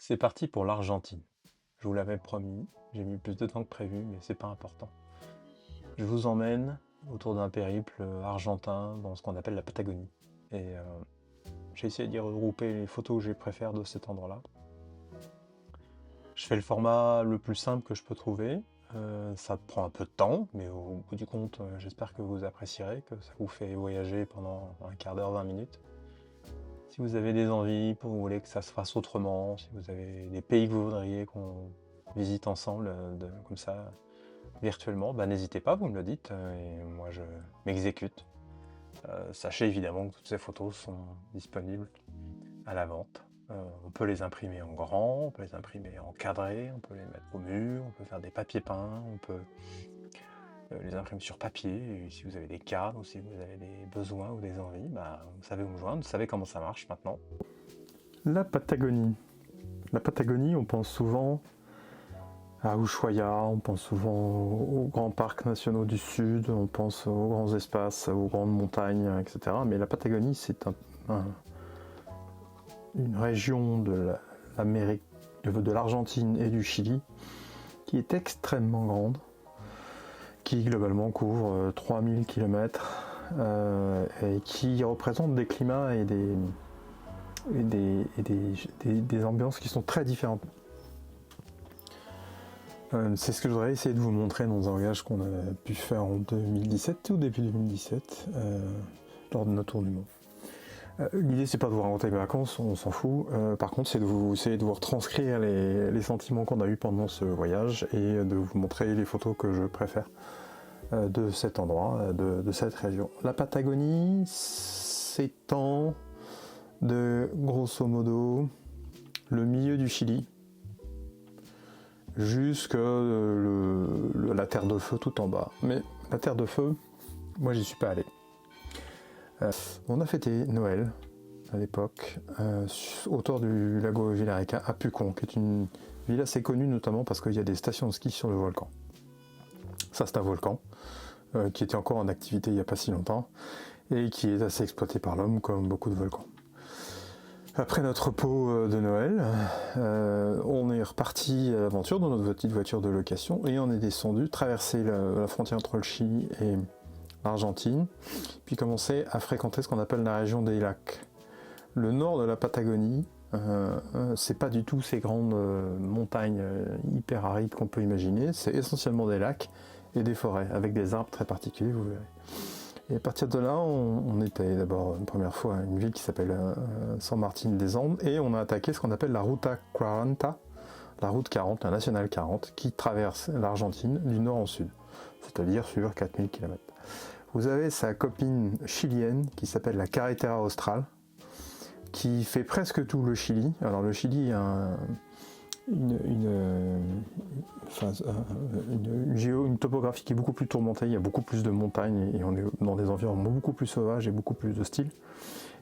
C'est parti pour l'Argentine. Je vous l'avais promis, j'ai mis plus de temps que prévu, mais c'est pas important. Je vous emmène autour d'un périple argentin dans ce qu'on appelle la Patagonie. Et j'ai essayé d'y regrouper les photos que j'ai préférées de cet endroit-là. Je fais le format le plus simple que je peux trouver. Ça prend un peu de temps, mais au bout du compte, j'espère que vous apprécierez, que ça vous fait voyager pendant un quart d'heure, 20 minutes. Si vous avez des envies, vous voulez que ça se fasse autrement, si vous avez des pays que vous voudriez qu'on visite ensemble, comme ça, virtuellement, bah, n'hésitez pas, vous me le dites, et moi je m'exécute. Sachez évidemment que toutes ces photos sont disponibles à la vente. On peut les imprimer en grand, on peut les imprimer en cadré, on peut les mettre au mur, on peut faire des papiers peints, on peut les imprimer sur papier. Et si vous avez des cadres ou si vous avez des besoins ou des envies, bah, vous savez où me joindre, vous savez comment ça marche maintenant. La Patagonie. La Patagonie, on pense souvent à Ushuaia, on pense souvent aux grands parcs nationaux du Sud, on pense aux grands espaces, aux grandes montagnes, etc. Mais la Patagonie, c'est une région de l'Amérique, de l'Argentine et du Chili qui est extrêmement grande, qui globalement couvre 3000 km et qui représente des climats et des ambiances qui sont très différentes. C'est ce que je voudrais essayer de vous montrer dans un voyage qu'on a pu faire en 2017, tout début 2017, lors de notre tour du monde. L'idée, c'est pas de vous raconter mes vacances, on s'en fout. Par contre, c'est de vous essayer de vous retranscrire les sentiments qu'on a eus pendant ce voyage et de vous montrer les photos que je préfère de cet endroit, de cette région. La Patagonie s'étend de grosso modo le milieu du Chili jusqu'à la Terre de Feu tout en bas. Mais la Terre de Feu, moi j'y suis pas allé. On a fêté Noël à l'époque autour du lago Villarrica à Pucón, qui est une ville assez connue notamment parce qu'il y a des stations de ski sur le volcan. Ça, c'est un volcan qui était encore en activité il n'y a pas si longtemps et qui est assez exploité par l'homme comme beaucoup de volcans. Après notre repos de Noël, on est reparti à l'aventure dans notre petite voiture de location et on est descendu, traversé la frontière entre le Chili et l'Argentine, puis commencé à fréquenter ce qu'on appelle la région des lacs. Le nord de la Patagonie, c'est pas du tout ces grandes montagnes hyper arides qu'on peut imaginer, c'est essentiellement des lacs et des forêts avec des arbres très particuliers, vous verrez. Et à partir de là, on était d'abord une première fois à une ville qui s'appelle San Martín des Andes et on a attaqué ce qu'on appelle la Ruta 40, la route 40, la nationale 40, qui traverse l'Argentine du nord en sud, c'est-à-dire sur 4000 km. Vous avez sa copine chilienne qui s'appelle la Carretera Austral, qui fait presque tout le Chili. Alors le Chili a une topographie qui est beaucoup plus tourmentée, il y a beaucoup plus de montagnes et on est dans des environnements beaucoup plus sauvages et beaucoup plus hostiles.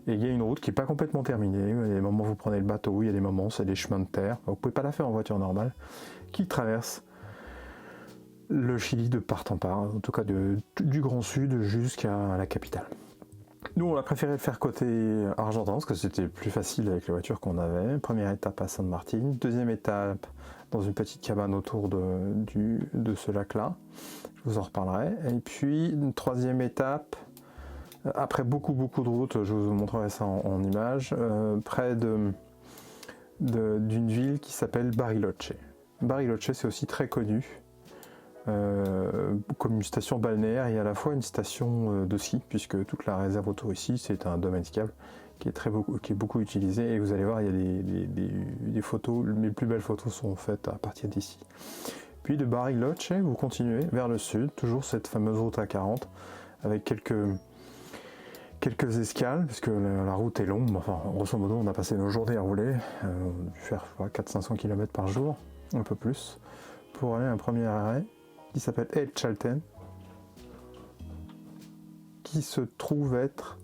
Et il y a une route qui n'est pas complètement terminée, il y a des moments où vous prenez le bateau, il y a des moments où c'est des chemins de terre, vous ne pouvez pas la faire en voiture normale, qui traverse le Chili de part en part, en tout cas du Grand Sud jusqu'à la capitale. Nous, on a préféré le faire côté argentin parce que c'était plus facile avec les voitures qu'on avait. Première étape à San Martín, deuxième étape dans une petite cabane autour de ce lac-là. Je vous en reparlerai. Et puis, une troisième étape, après beaucoup de routes, je vous montrerai ça en images, près d'une ville qui s'appelle Bariloche. Bariloche, c'est aussi très connu. Comme une station balnéaire et à la fois une station de ski, puisque toute la réserve autour ici c'est un domaine skiable qui est beaucoup utilisé et vous allez voir il y a des photos, mes plus belles photos sont faites à partir d'ici. Puis de Bariloche vous continuez vers le sud, toujours cette fameuse route A40 avec quelques escales, puisque la route est longue, enfin grosso modo on a passé nos journées à rouler, on a dû faire 400-500 km par jour, un peu plus, pour aller à un premier arrêt qui s'appelle El Chaltén, qui se trouve être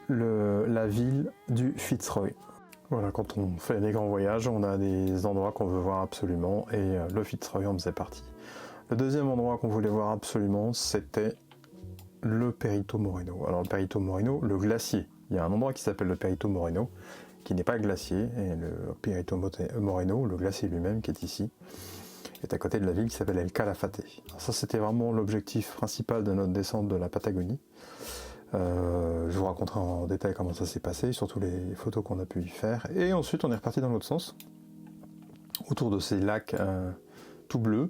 la ville du Fitzroy. Voilà, quand on fait des grands voyages, on a des endroits qu'on veut voir absolument, et le Fitzroy en faisait partie. Le deuxième endroit qu'on voulait voir absolument, c'était le Perito Moreno. Alors le Perito Moreno, le glacier. Il y a un endroit qui s'appelle le Perito Moreno, qui n'est pas glacier, et le Perito Moreno, le glacier lui-même qui est ici, est à côté de la ville qui s'appelle El Calafate. Alors ça, c'était vraiment l'objectif principal de notre descente de la Patagonie. Je vous raconterai en détail comment ça s'est passé, surtout les photos qu'on a pu y faire. Et ensuite, on est reparti dans l'autre sens, autour de ces lacs tout bleus,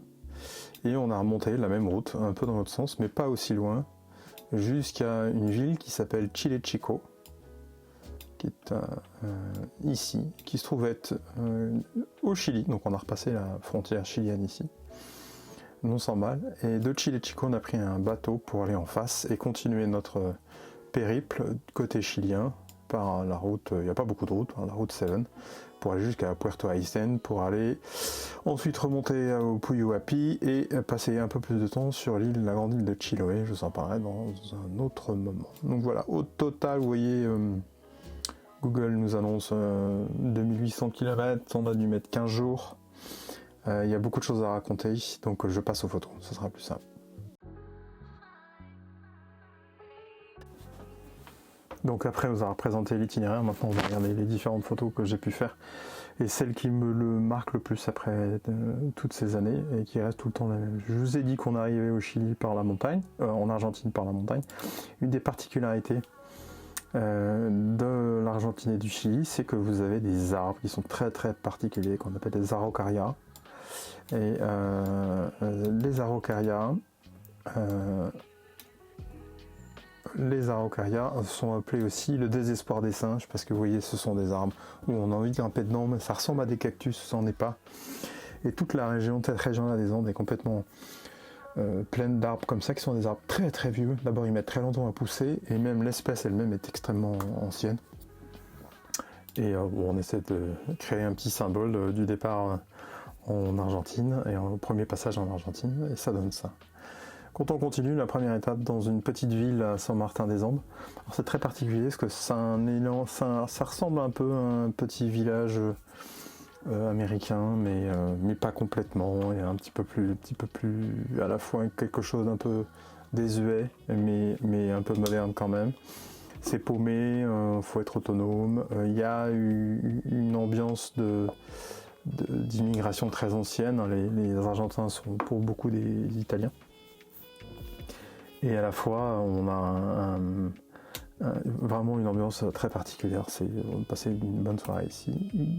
et on a remonté la même route, un peu dans l'autre sens, mais pas aussi loin, jusqu'à une ville qui s'appelle Chile Chico, qui est ici, qui se trouve être au Chili. Donc on a repassé la frontière chilienne ici, non sans mal. Et de Chile Chico, on a pris un bateau pour aller en face et continuer notre périple côté chilien par la route, il n'y a pas beaucoup de routes, la route 7, pour aller jusqu'à Puerto Aysén, pour aller ensuite remonter au Puyuapi et passer un peu plus de temps sur l'île, la grande île de Chiloé. Je vous en parlerai dans un autre moment. Donc voilà, au total, vous voyez, Google nous annonce 2800 km, on a dû mettre 15 jours. Il y a beaucoup de choses à raconter, donc je passe aux photos, ce sera plus simple. Donc après vous avoir présenté l'itinéraire, maintenant on va regarder les différentes photos que j'ai pu faire et celle qui me le marque le plus après toutes ces années et qui reste tout le temps la même. Je vous ai dit qu'on arrivait au Chili par la montagne, en Argentine par la montagne. Une des particularités de l'Argentine et du Chili, c'est que vous avez des arbres qui sont très très particuliers, qu'on appelle des araucarias. Et les araucarias sont appelés aussi le désespoir des singes, parce que vous voyez, ce sont des arbres où on a envie de grimper dedans, mais ça ressemble à des cactus, ça n'en est pas. Et toute la région, cette région-là des Andes est complètement pleine d'arbres comme ça, qui sont des arbres très très vieux. D'abord, ils mettent très longtemps à pousser, et même l'espèce elle-même est extrêmement ancienne. Et on essaie de créer un petit symbole du départ en Argentine, et au premier passage en Argentine, et ça donne ça. Quand on continue, la première étape dans une petite ville à Saint-Martin-des-Andes. Alors c'est très particulier parce que ça ressemble un peu à un petit village américain, mais pas complètement. Il y a un petit peu plus à la fois quelque chose d'un peu désuet, mais un peu moderne quand même. C'est paumé, faut être autonome. Il y a une ambiance d'immigration très ancienne. Les Argentins sont pour beaucoup des Italiens. Et à la fois, on a vraiment une ambiance très particulière. On a passé une bonne soirée ici.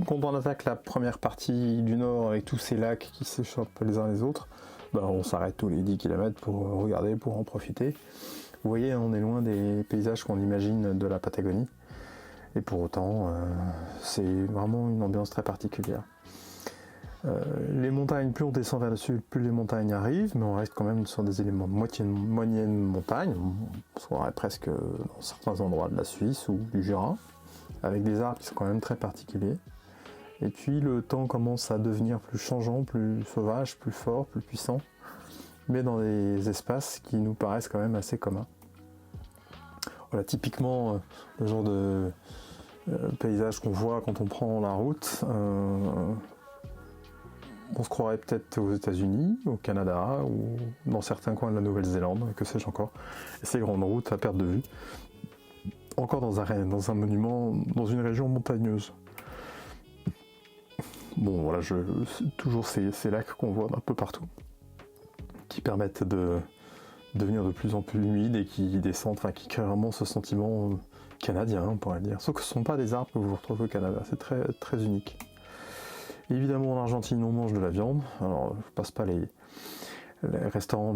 Quand on attaque la première partie du nord avec tous ces lacs qui s'échappent les uns les autres, on s'arrête tous les 10 km pour regarder, pour en profiter. Vous voyez, on est loin des paysages qu'on imagine de la Patagonie. Et pour autant, c'est vraiment une ambiance très particulière. Les montagnes, plus on descend vers le sud, plus les montagnes arrivent, mais on reste quand même sur des éléments de moyenne montagne. On serait presque dans certains endroits de la Suisse ou du Jura, avec des arbres qui sont quand même très particuliers. Et puis le temps commence à devenir plus changeant, plus sauvage, plus fort, plus puissant, mais dans des espaces qui nous paraissent quand même assez communs. Voilà, typiquement le genre de paysage qu'on voit quand on prend la route. On se croirait peut-être aux États-Unis, au Canada ou dans certains coins de la Nouvelle-Zélande, que sais-je encore. Et ces grandes routes à perte de vue, encore dans un monument, dans une région montagneuse. Bon, voilà, toujours ces lacs qu'on voit un peu partout, qui permettent de devenir de plus en plus humides et qui descendent, enfin qui créent vraiment ce sentiment canadien, on pourrait le dire. Sauf que ce ne sont pas des arbres que vous retrouvez au Canada, c'est très, très unique. Évidemment, en Argentine, on mange de la viande. Alors, je passe pas les restaurants,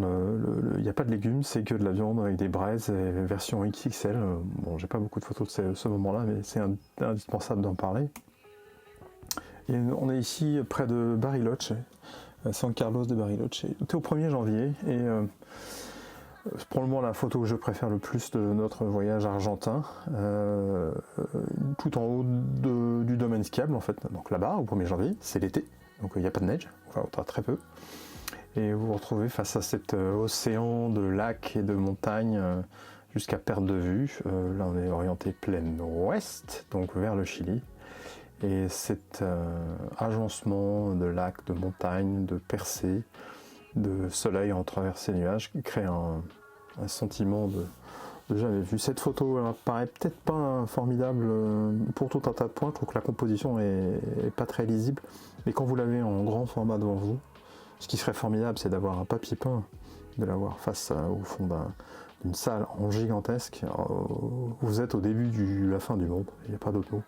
il n'y a pas de légumes, c'est que de la viande avec des braises, version XXL. Bon, j'ai pas beaucoup de photos de ce moment-là, mais c'est indispensable d'en parler. Et on est ici près de Bariloche, San Carlos de Bariloche. C'était au 1er janvier, et probablement la photo que je préfère le plus de notre voyage argentin, tout en haut du domaine skiable en fait. Donc là-bas, au 1er janvier, c'est l'été, donc il n'y a pas de neige, enfin très peu. Et vous vous retrouvez face à cet océan de lacs et de montagnes jusqu'à perte de vue. Là on est orienté plein ouest, donc vers le Chili. Et cet agencement de lacs, de montagnes, de percées, de soleil en travers ces nuages crée un sentiment jamais vu. Cette photo elle paraît peut-être pas formidable pour tout un tas de points. Je trouve que la composition est pas très lisible. Mais quand vous l'avez en grand format devant vous, ce qui serait formidable, c'est d'avoir un papier peint, de l'avoir face au fond d'une salle en gigantesque. Vous êtes au début de la fin du monde, il n'y a pas d'autre mot.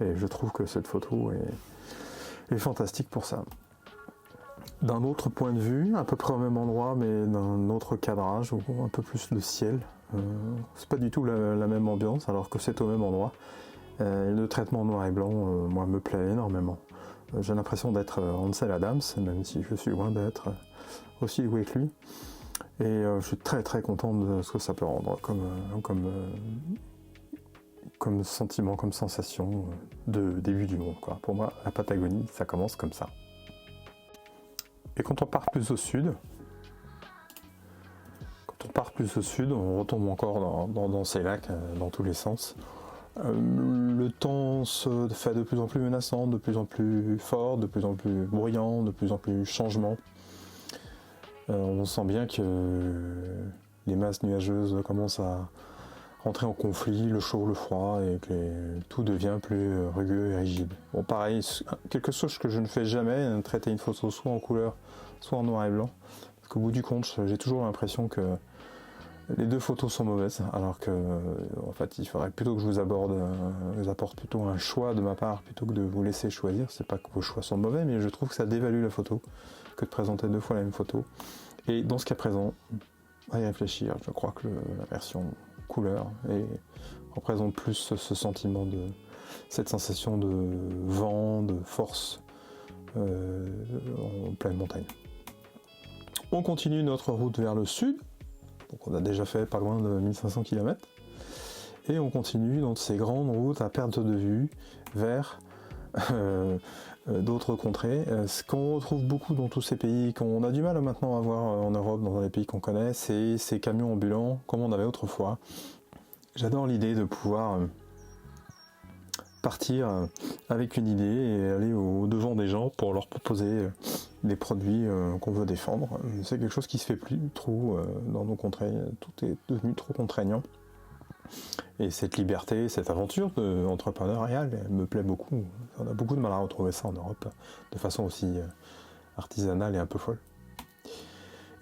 Et je trouve que cette photo est fantastique pour ça. D'un autre point de vue, à peu près au même endroit, mais d'un autre cadrage, ou un peu plus le ciel. C'est pas du tout la même ambiance, alors que c'est au même endroit. Le traitement noir et blanc, moi, me plaît énormément. J'ai l'impression d'être Ansel Adams, même si je suis loin d'être aussi doué que lui. Et je suis très très content de ce que ça peut rendre comme sentiment, comme sensation de début du monde, quoi. Pour moi, la Patagonie, ça commence comme ça. Et quand on part plus au sud, on retombe encore dans ces lacs dans tous les sens. Le temps se fait de plus en plus menaçant, de plus en plus fort, de plus en plus bruyant, de plus en plus changement. On sent bien que les masses nuageuses commencent à rentrer en conflit, le chaud, le froid, et que tout devient plus rugueux et rigide. Bon, pareil, quelque chose que je ne fais jamais, traiter une photo soit en couleur, soit en noir et blanc, parce qu'au bout du compte, j'ai toujours l'impression que les deux photos sont mauvaises, alors que en fait, il faudrait plutôt que je vous apporte plutôt un choix de ma part, plutôt que de vous laisser choisir. C'est pas que vos choix sont mauvais, mais je trouve que ça dévalue la photo, que de présenter deux fois la même photo. Et dans ce cas présent, à y réfléchir, je crois que la version couleur représente plus ce sentiment cette sensation de vent, de force en pleine montagne. On continue notre route vers le sud, donc on a déjà fait pas loin de 1500 km, et on continue dans ces grandes routes à perte de vue vers d'autres contrées. Ce qu'on retrouve beaucoup dans tous ces pays qu'on a du mal maintenant à voir en Europe, dans les pays qu'on connaît, c'est ces camions ambulants comme on avait autrefois. J'adore l'idée de pouvoir partir avec une idée et aller au devant des gens pour leur proposer des produits qu'on veut défendre. C'est quelque chose qui se fait plus trop dans nos contrées, tout est devenu trop contraignant. Et cette liberté, cette aventure entrepreneuriale, elle me plaît beaucoup. On a beaucoup de mal à retrouver ça en Europe, de façon aussi artisanale et un peu folle.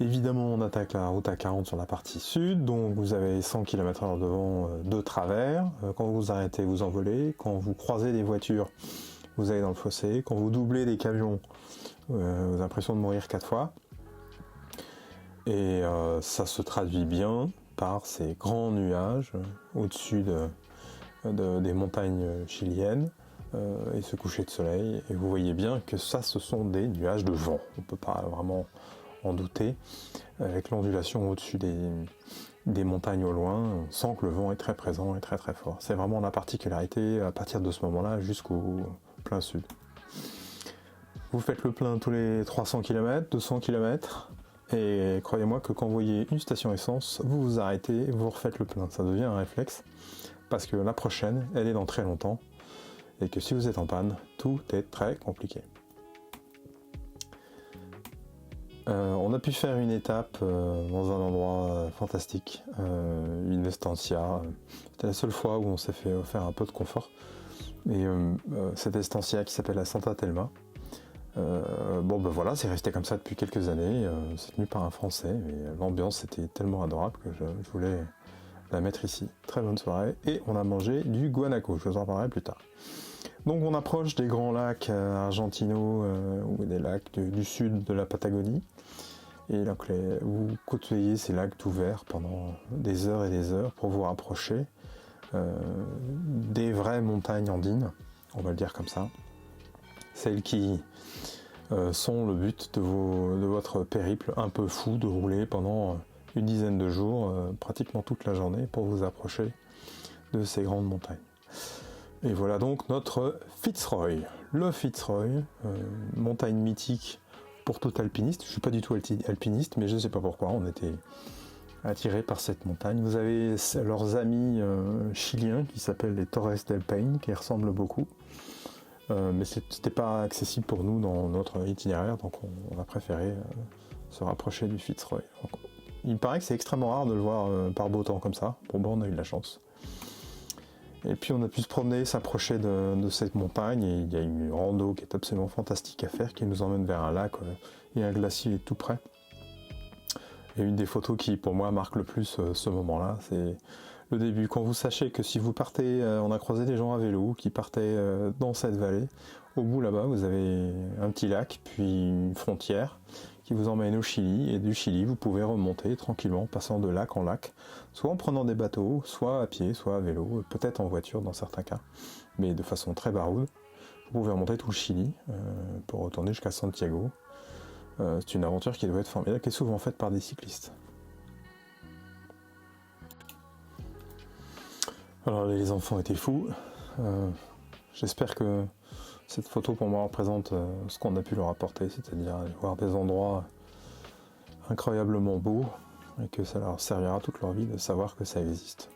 Évidemment, on attaque la route A40 sur la partie sud, donc vous avez 100 km/h de vent de travers. Quand vous arrêtez, vous envolez. Quand vous croisez des voitures, vous allez dans le fossé. Quand vous doublez des camions, vous avez l'impression de mourir 4 fois. Et ça se traduit bien par ces grands nuages au-dessus des montagnes chiliennes et ce coucher de soleil. Et vous voyez bien que ça, ce sont des nuages de vent. On ne peut pas vraiment en douter. Avec l'ondulation au-dessus des montagnes au loin, on sent que le vent est très présent et très très fort. C'est vraiment la particularité à partir de ce moment-là jusqu'au plein sud. Vous faites le plein tous les 300 km, 200 km, et croyez-moi que quand vous voyez une station essence, vous vous arrêtez, vous refaites le plein. Ça devient un réflexe, parce que la prochaine, elle est dans très longtemps, et que si vous êtes en panne, tout est très compliqué. On a pu faire une étape dans un endroit fantastique, une estancia. C'était la seule fois où on s'est fait offrir un peu de confort. Et cette estancia qui s'appelle la Santa Telma. Voilà, c'est resté comme ça depuis quelques années. C'est tenu par un Français, mais l'ambiance était tellement adorable que je voulais la mettre ici. Très bonne soirée. Et on a mangé du guanaco, je vous en parlerai plus tard. Donc on approche des grands lacs argentinaux ou des lacs du sud de la Patagonie. Et donc vous côtoyez ces lacs tout verts pendant des heures et des heures pour vous rapprocher des vraies montagnes andines, on va le dire comme ça. Celles qui sont le but de votre périple un peu fou de rouler pendant une dizaine de jours, pratiquement toute la journée, pour vous approcher de ces grandes montagnes. Et voilà donc notre Fitzroy. Le Fitzroy, montagne mythique pour tout alpiniste. Je ne suis pas du tout alpiniste, mais je ne sais pas pourquoi, on était attirés par cette montagne. Vous avez leurs amis chiliens qui s'appellent les Torres del Paine, qui ressemblent beaucoup. Mais c'était pas accessible pour nous dans notre itinéraire, donc on a préféré se rapprocher du Fitzroy. Donc, il paraît que c'est extrêmement rare de le voir par beau temps comme ça. Bon, on a eu de la chance. Et puis on a pu se promener, s'approcher de cette montagne, et il y a une rando qui est absolument fantastique à faire, qui nous emmène vers un lac, et un glacier tout près. Et une des photos qui pour moi marque le plus ce moment-là, c'est le début. Quand vous sachez que si vous partez, on a croisé des gens à vélo qui partaient dans cette vallée, au bout là-bas vous avez un petit lac, puis une frontière qui vous emmène au Chili, et du Chili vous pouvez remonter tranquillement, passant de lac en lac, soit en prenant des bateaux, soit à pied, soit à vélo, peut-être en voiture dans certains cas, mais de façon très baroude. Vous pouvez remonter tout le Chili pour retourner jusqu'à Santiago. C'est une aventure qui doit être formidable, qui est souvent faite par des cyclistes. Alors les enfants étaient fous. J'espère que cette photo pour moi représente ce qu'on a pu leur apporter, c'est-à-dire voir des endroits incroyablement beaux, et que ça leur servira toute leur vie de savoir que ça existe.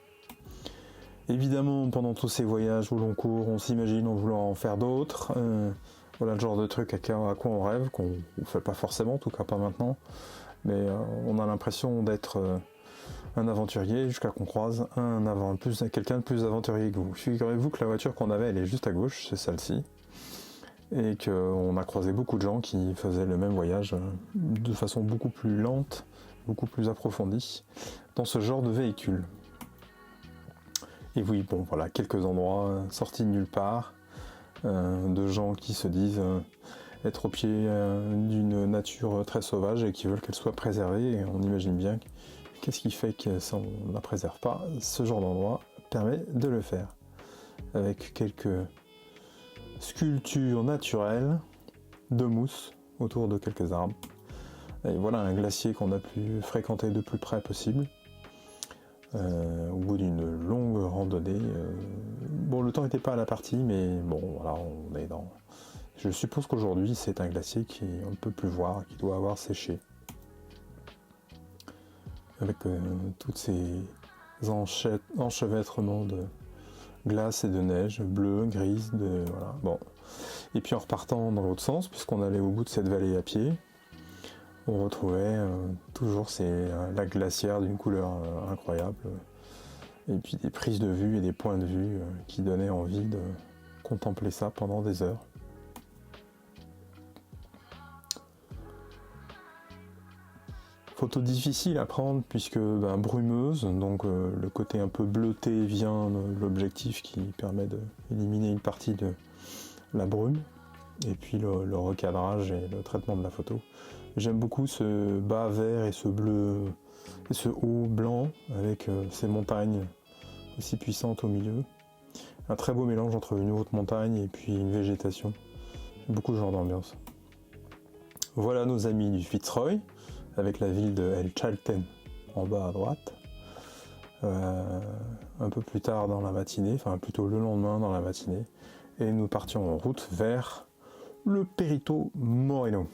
Évidemment, pendant tous ces voyages au long cours, on s'imagine en voulant en faire d'autres. Voilà le genre de truc à quoi on rêve, qu'on ne fait pas forcément, en tout cas pas maintenant, mais on a l'impression d'être un aventurier jusqu'à qu'on croise quelqu'un de plus aventurier que vous. Figurez-vous que la voiture qu'on avait, elle est juste à gauche, c'est celle-ci, et qu'on a croisé beaucoup de gens qui faisaient le même voyage de façon beaucoup plus lente, beaucoup plus approfondie, dans ce genre de véhicule. Et oui, bon voilà, quelques endroits sortis de nulle part, de gens qui se disent être au pied d'une nature très sauvage et qui veulent qu'elle soit préservée, et on imagine bien qu'est-ce qui fait que ça, on ne la préserve pas. Ce genre d'endroit permet de le faire, avec quelques sculptures naturelles de mousse autour de quelques arbres. Et voilà un glacier qu'on a pu fréquenter de plus près possible. Au bout d'une longue randonnée. Bon, le temps n'était pas à la partie, mais bon, voilà, on est dans... Je suppose qu'aujourd'hui, c'est un glacier qu'on ne peut plus voir, qui doit avoir séché. Avec toutes ces enchevêtrements de glace et de neige, bleue, grise, voilà. Bon. Et puis en repartant dans l'autre sens, puisqu'on allait au bout de cette vallée à pied, on retrouvait toujours ces lacs glaciaires d'une couleur incroyable, et puis des prises de vue et des points de vue qui donnaient envie de contempler ça pendant des heures. Photo difficile à prendre puisque brumeuse, donc le côté un peu bleuté vient de l'objectif qui permet d'éliminer une partie de la brume, et puis le recadrage et le traitement de la photo. J'aime beaucoup ce bas vert et ce bleu et ce haut blanc avec ces montagnes aussi puissantes au milieu. Un très beau mélange entre une haute montagne et puis une végétation. J'aime beaucoup ce genre d'ambiance. Voilà nos amis du Fitzroy, avec la ville de El Chalten en bas à droite. Un peu plus tard dans la matinée, enfin plutôt le lendemain dans la matinée, et nous partions en route vers le Perito Moreno.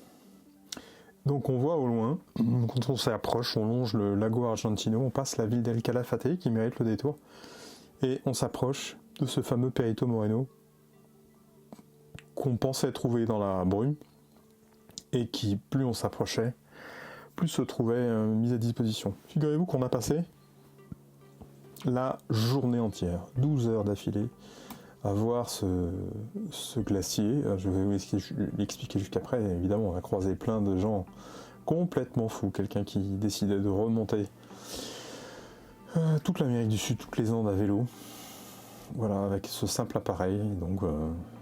Donc on voit au loin, quand on s'approche, on longe le lago Argentino, on passe la ville d'El Calafate qui mérite le détour, et on s'approche de ce fameux Perito Moreno qu'on pensait trouver dans la brume, et qui, plus on s'approchait, plus se trouvait mis à disposition. Figurez-vous qu'on a passé la journée entière, 12 heures d'affilée, à voir ce glacier. Je vais vous l'expliquer jusqu'après. Évidemment, on a croisé plein de gens complètement fous. Quelqu'un qui décidait de remonter toute l'Amérique du Sud, toutes les Andes à vélo. Voilà, avec ce simple appareil. Donc,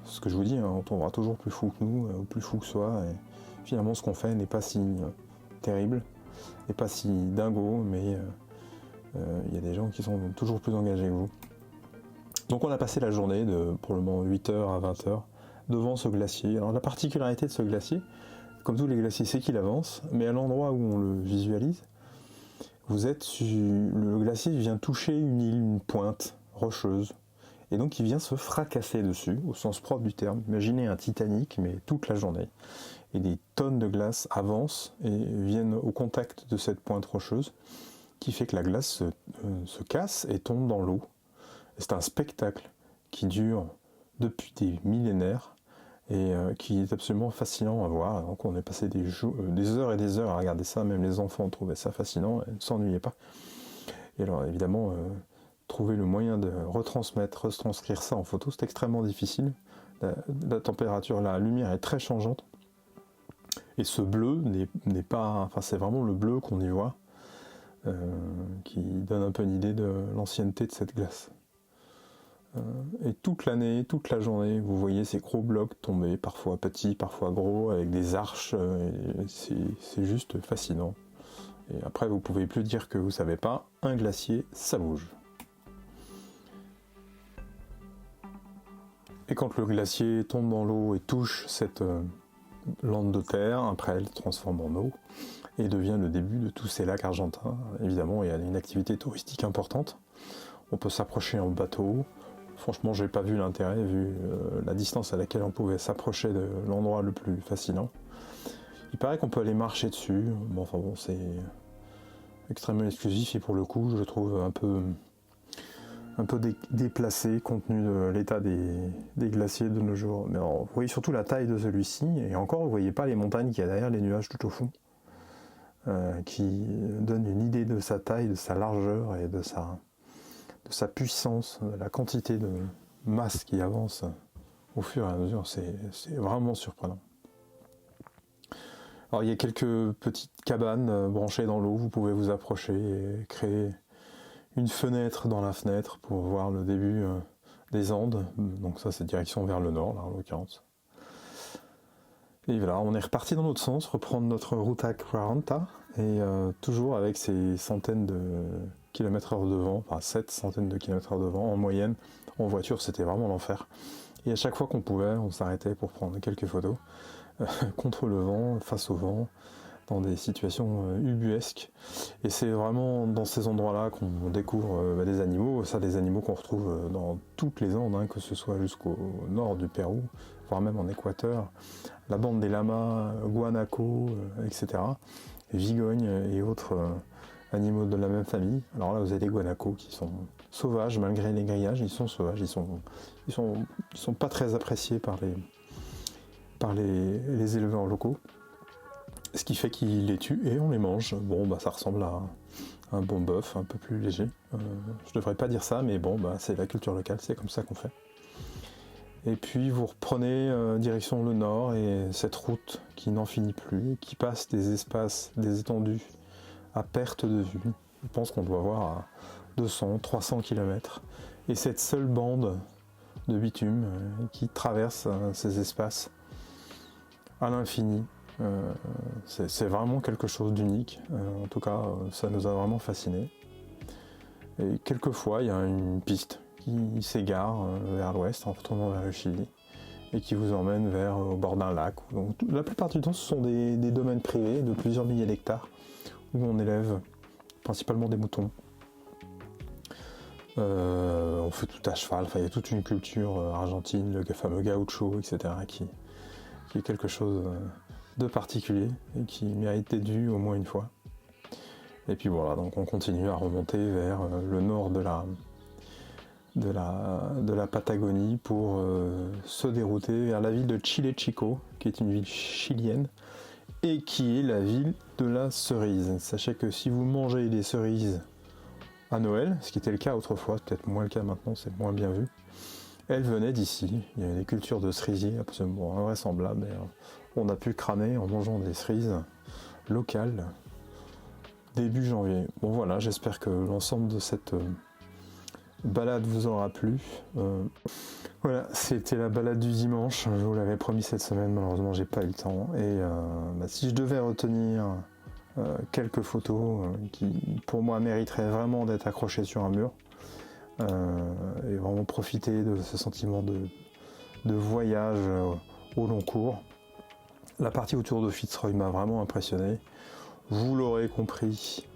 ce que je vous dis, on tombera toujours plus fou que nous, ou plus fou que soi. Et finalement, ce qu'on fait n'est pas si terrible, n'est pas si dingo, mais il y a des gens qui sont toujours plus engagés que vous. Donc on a passé la journée de probablement 8h à 20h devant ce glacier. Alors la particularité de ce glacier, comme tous les glaciers, c'est qu'il avance, mais à l'endroit où on le visualise, le glacier vient toucher une île, une pointe rocheuse, et donc il vient se fracasser dessus, au sens propre du terme. Imaginez un Titanic, mais toute la journée. Et des tonnes de glace avancent et viennent au contact de cette pointe rocheuse, qui fait que la glace se casse et tombe dans l'eau. C'est un spectacle qui dure depuis des millénaires et qui est absolument fascinant à voir. Donc on est passé des heures et des heures à regarder ça, même les enfants trouvaient ça fascinant et ne s'ennuyaient pas. Et alors évidemment, trouver le moyen de retranscrire ça en photo, c'est extrêmement difficile. La température, la lumière est très changeante. Et ce bleu n'est pas... Enfin, c'est vraiment le bleu qu'on y voit, qui donne un peu une idée de l'ancienneté de cette glace. Et toute l'année, toute la journée, vous voyez ces gros blocs tomber, parfois petits, parfois gros, avec des arches. C'est juste fascinant. Et après, vous pouvez plus dire que vous savez pas, un glacier, ça bouge. Et quand le glacier tombe dans l'eau et touche cette lande de terre, après elle se transforme en eau et devient le début de tous ces lacs argentins. Évidemment, il y a une activité touristique importante. On peut s'approcher en bateau. Franchement, j'ai pas vu l'intérêt, vu la distance à laquelle on pouvait s'approcher de l'endroit le plus fascinant. Il paraît qu'on peut aller marcher dessus. Bon, enfin bon, c'est extrêmement exclusif et pour le coup, je le trouve un peu déplacé compte tenu de l'état des glaciers de nos jours. Mais alors, vous voyez surtout la taille de celui-ci, et encore, vous voyez pas les montagnes qu'il y a derrière, les nuages tout au fond, qui donnent une idée de sa taille, de sa largeur et de sa puissance, de la quantité de masse qui avance au fur et à mesure. C'est vraiment surprenant. Alors il y a quelques petites cabanes branchées dans l'eau, vous pouvez vous approcher et créer une fenêtre dans la fenêtre pour voir le début des Andes. Donc ça c'est direction vers le nord là en l'occurrence. Et voilà, on est reparti dans l'autre sens, reprendre notre Ruta 40 et toujours avec ces centaines de kilomètres/heure de vent, enfin 7 centaines de kilomètres/heure de vent en moyenne. En voiture c'était vraiment l'enfer. Et à chaque fois qu'on pouvait, on s'arrêtait pour prendre quelques photos contre le vent, face au vent, dans des situations ubuesques. Et c'est vraiment dans ces endroits-là qu'on découvre des animaux, ça des animaux qu'on retrouve dans toutes les Andes, hein, que ce soit jusqu'au nord du Pérou, voire même en Équateur, la bande des lamas, guanacos, etc. Et vigognes et autres animaux de la même famille. Alors là, vous avez des guanacos qui sont sauvages, malgré les grillages, ils sont sauvages, ils sont pas très appréciés par les éleveurs locaux. Ce qui fait qu'ils les tuent et on les mange. Bon, bah ça ressemble à un bon bœuf, un peu plus léger. Je devrais pas dire ça, mais bon, bah c'est la culture locale, c'est comme ça qu'on fait. Et puis vous reprenez direction le nord et cette route qui n'en finit plus, qui passe des espaces, des étendues à perte de vue. Je pense qu'on doit voir à 200, 300 km. Et cette seule bande de bitume qui traverse ces espaces à l'infini. C'est vraiment quelque chose d'unique. En tout cas, ça nous a vraiment fascinés. Et quelquefois, il y a une piste qui s'égare vers l'ouest en retournant vers le Chili et qui vous emmène au bord d'un lac. Donc, la plupart du temps, ce sont des domaines privés de plusieurs milliers d'hectares où on élève principalement des moutons. On fait tout à cheval. Enfin, il y a toute une culture argentine, le fameux gaucho, etc., qui est quelque chose de particulier et qui mérite d'être vu au moins une fois. Et puis voilà, donc on continue à remonter vers le nord de la Patagonie pour se dérouter vers la ville de Chile Chico, qui est une ville chilienne et qui est la ville de la cerise. Sachez que si vous mangez des cerises à Noël, ce qui était le cas autrefois, peut-être moins le cas maintenant, c'est moins bien vu, elles venaient d'ici. Il y a des cultures de cerisiers absolument invraisemblables. Et on a pu crâner en mangeant des cerises locales début janvier. Bon voilà, j'espère que l'ensemble de cette balade vous aura plu. Voilà, c'était la balade du dimanche. Je vous l'avais promis cette semaine, malheureusement j'ai pas eu le temps. Et si je devais retenir quelques photos qui pour moi mériteraient vraiment d'être accrochées sur un mur, et vraiment profiter de ce sentiment de voyage au long cours. La partie autour de Fitzroy m'a vraiment impressionné. Vous l'aurez compris,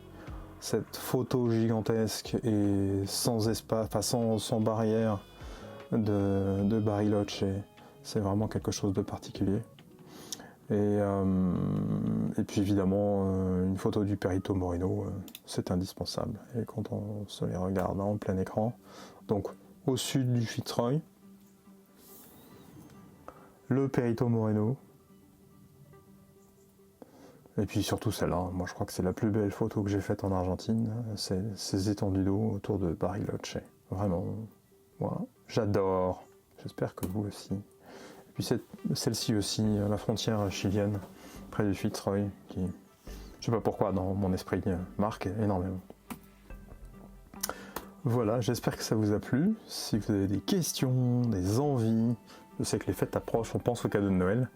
cette photo gigantesque et sans espace, enfin sans barrière de Bariloche, c'est vraiment quelque chose de particulier. Et puis évidemment, une photo du Perito Moreno, c'est indispensable. Et quand on se les regarde en plein écran, donc au sud du Fitzroy, le Perito Moreno. Et puis surtout celle-là, moi je crois que c'est la plus belle photo que j'ai faite en Argentine, c'est ces étendues d'eau autour de Bariloche. Vraiment, moi j'adore, j'espère que vous aussi. Et puis celle-ci aussi, la frontière chilienne, près du Fitzroy, qui, je sais pas pourquoi, dans mon esprit, marque énormément. Voilà, j'espère que ça vous a plu. Si vous avez des questions, des envies, je sais que les fêtes approchent, on pense au cadeau de Noël.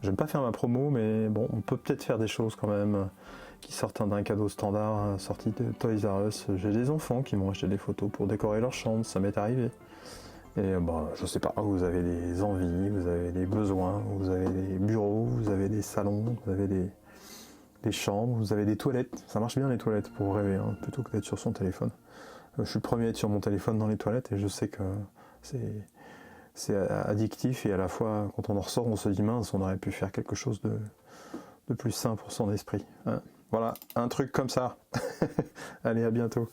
J'aime pas faire ma promo, mais bon, on peut peut-être faire des choses quand même qui sortent d'un cadeau standard, sorti de Toys R Us. J'ai des enfants qui m'ont acheté des photos pour décorer leur chambre, ça m'est arrivé. Et bah, je sais pas, vous avez des envies, vous avez des besoins, vous avez des bureaux, vous avez des salons, vous avez des chambres, vous avez des toilettes. Ça marche bien les toilettes pour rêver, hein, plutôt que d'être sur son téléphone. Je suis le premier à être sur mon téléphone dans les toilettes et je sais que c'est addictif et à la fois quand on en ressort on se dit mince, on aurait pu faire quelque chose de plus sain pour son esprit, hein. Voilà, un truc comme ça. Allez, à bientôt.